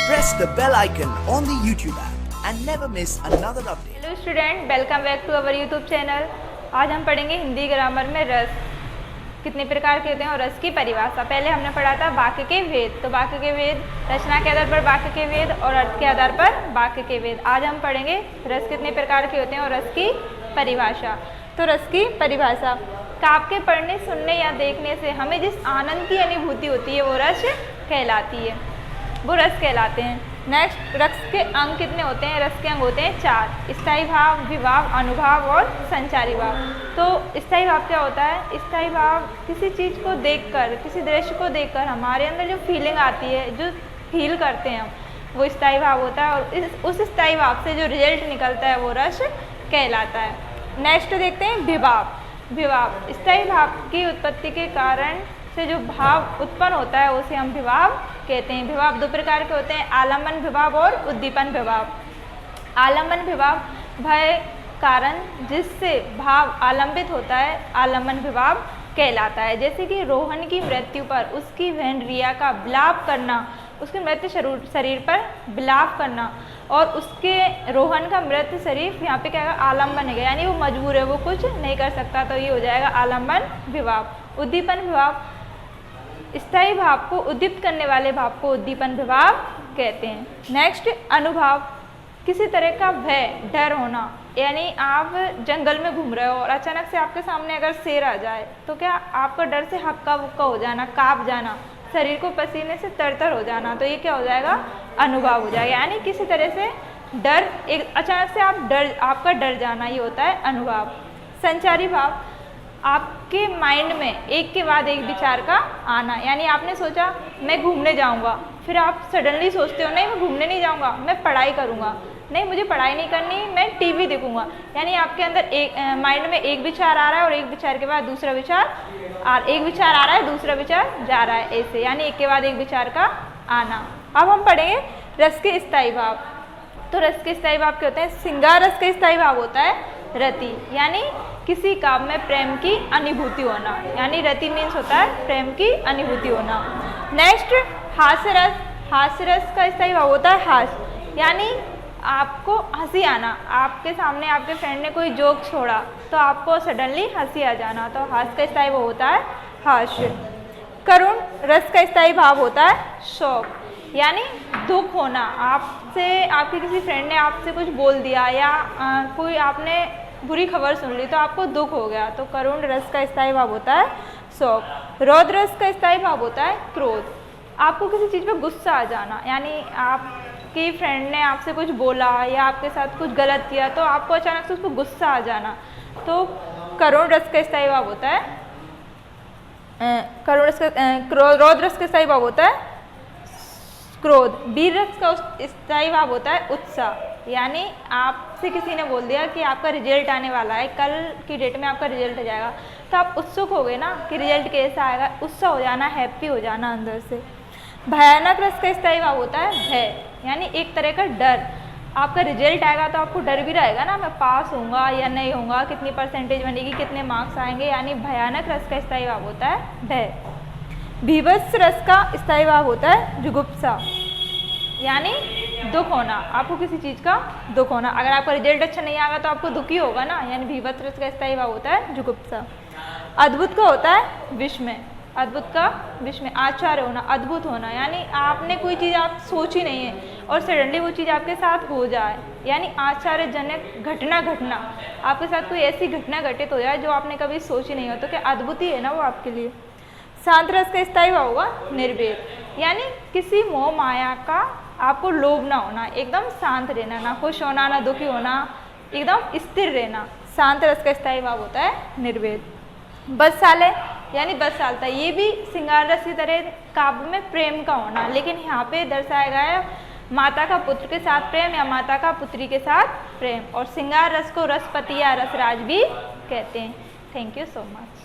press the bell icon on the YouTube app and never miss another update. Hello student, welcome back to our YouTube channel. आज हम पढ़ेंगे Hindi grammar में रस कितने प्रकार के होते हैं और रस की परिभाषा। पहले हमने पढ़ा था वाक्य के वेद। तो वाक्य के वेद रचना के आधार पर वाक्य के वेद और अर्थ के आधार पर वाक्य के वेद। आज हम पढ़ेंगे रस कितने प्रकार के होते हैं और रस की परिभाषा। तो रस की परिभाषा, काव्य के पढ़ने, सुनने या देखने से हमें जिस आनंद की अनुभूति होती है वो रस कहलाती है, वो रस कहलाते हैं। नेक्स्ट, रस के अंग कितने होते हैं? रस के अंग होते हैं 4, स्थायी भाव, विभाव, अनुभाव और संचारी भाव। तो स्थायी भाव क्या होता है? स्थायी भाव किसी चीज़ को देखकर, किसी दृश्य को देखकर हमारे अंदर जो फीलिंग आती है, जो फील करते हैं हम, वो स्थायी भाव होता है। और उस स्थायी भाव से जो रिजल्ट निकलता है वो रस कहलाता है। नेक्स्ट देखते हैं विभाव। विभाव, स्थायी भाव की उत्पत्ति के कारण से जो भाव उत्पन्न होता है उसे हम विभाव कहते हैं। विभाव 2 प्रकार के होते हैं, आलम्बन विभाव और उद्दीपन विभाव। आलम्बन विभाव भय कारण जिससे भाव आलंबित होता है, आलम्बन विभाव कहलाता है। जैसे कि रोहन की मृत्यु पर उसकी बहन रिया का विलाप करना, उसके मृत शरीर पर विलाप करना, और उसके रोहन का मृत शरीर यहाँ पे क्या है? आलम्बन है, यानी वो मजबूर है, वो कुछ नहीं कर सकता, तो ये हो जाएगा आलम्बन विभाव। उद्दीपन विभाव, स्थायी भाव को उद्दीप्त करने वाले भाव को उद्दीपन विभाव कहते हैं। नेक्स्ट, अनुभाव, किसी तरह का भय, डर होना, यानी आप जंगल में घूम रहे हो और अचानक से आपके सामने अगर शेर आ जाए तो क्या आपका डर से हक्का बुक्का हो जाना, काँप जाना, शरीर को पसीने से तरतर हो जाना, तो ये क्या हो जाएगा? अनुभाव हो जाएगा। यानी किसी तरह से डर, एक अचानक से आपका डर जाना, ये होता है अनुभाव। संचारी भाव, आपके माइंड में एक के बाद एक विचार का आना, यानी आपने सोचा मैं घूमने जाऊंगा, फिर आप सडनली सोचते हो नहीं मैं घूमने नहीं जाऊंगा, मैं पढ़ाई करूंगा, नहीं मुझे पढ़ाई नहीं करनी, मैं टीवी देखूंगा। यानी आपके अंदर एक माइंड में एक विचार आ रहा है और एक विचार के बाद दूसरा विचार, एक विचार आ रहा है दूसरा विचार जा रहा है, ऐसे, यानी एक के बाद एक विचार का आना। अब हम पढ़ेंगे रस के स्थायी भाव। तो रस के स्थायी भाव क्या होते हैं? श्रृंगार रस का स्थायी भाव होता है रति, यानी किसी काव्य में प्रेम की अनुभूति होना, यानी रति मीन्स होता है प्रेम की अनुभूति होना। नेक्स्ट, हास्य रस। हास्य रस का स्थायी भाव होता है हास्य, यानी आपको हंसी आना, आपके सामने आपके फ्रेंड ने कोई जोक छोड़ा तो आपको सडनली हंसी आ जाना, तो हास्य का स्थायी भाव होता है हास्य। करुण रस का स्थायी भाव होता है शोक, यानी दुख होना, आपसे आपके किसी फ्रेंड ने आपसे कुछ बोल दिया या कोई आपने बुरी खबर सुन ली तो आपको दुख हो गया, तो करुण रस का स्थायी भाव होता है शोक। रौद्र रस का स्थायी भाव होता है क्रोध, आपको किसी चीज़ पर गुस्सा आ जाना, यानी आपकी फ्रेंड ने आपसे कुछ बोला या आपके साथ कुछ गलत किया तो आपको अचानक से उस पर गुस्सा आ जाना, तो करुण रस का स्थायी भाव होता है करुण रस का। रौद्र रस का स्थायी भाव होता है क्रोध। वीर रस का स्थायी भाव होता है उत्साह, यानी आपसे किसी ने बोल दिया कि आपका रिजल्ट आने वाला है, कल की डेट में आपका रिजल्ट आ जाएगा, तो आप उत्सुक हो गए ना कि रिजल्ट कैसा आएगा, उत्साह हो जाना, हैप्पी हो जाना अंदर से। भयानक रस का स्थायी भाव होता है भय, यानी एक तरह का डर, आपका रिजल्ट आएगा तो आपको डर भी रहेगा ना, मैं पास होऊंगा या नहीं होऊंगा, कितनी परसेंटेज बनेगी, कितने मार्क्स आएंगे, यानी भयानक रस का स्थायी भाव होता है भय। भीभत्स रस का स्थायी भाव होता है जुगुप्सा, यानी दुख होना, आपको किसी चीज़ का दुख होना, अगर आपका रिजल्ट अच्छा नहीं आएगा तो आपको दुखी होगा ना, यानी भीभत्स रस का स्थायी भाव होता है जुगुप्सा। अद्भुत का होता है विस्मय, अद्भुत का विस्मय, आश्चर्य होना, अद्भुत होना, यानी आपने कोई चीज़ आप सोची नहीं है और सडनली वो चीज़ आपके साथ हो जाए, यानी आश्चर्यजनक घटना, आपके साथ कोई ऐसी घटना घटित हो जाए जो आपने कभी सोची नहीं हो, तो क्या अद्भुत ही है ना वो आपके लिए। शांत रस का स्थायी भाव होगा निर्वेद, यानी किसी मोह माया का आपको लोभ ना होना, एकदम शांत रहना, ना खुश होना ना दुखी होना, एकदम स्थिर रहना, शांत रस का स्थायी भाव होता है निर्वेद। बदसाले, यानी बदसालता, ये भी श्रृंगार रस की तरह काव्य में प्रेम का होना, लेकिन यहाँ पे दर्शाया गया है माता का पुत्र के साथ प्रेम या माता का पुत्री के साथ प्रेम, और श्रृंगार रस को रसपति या रसराज भी कहते हैं। Thank you so much.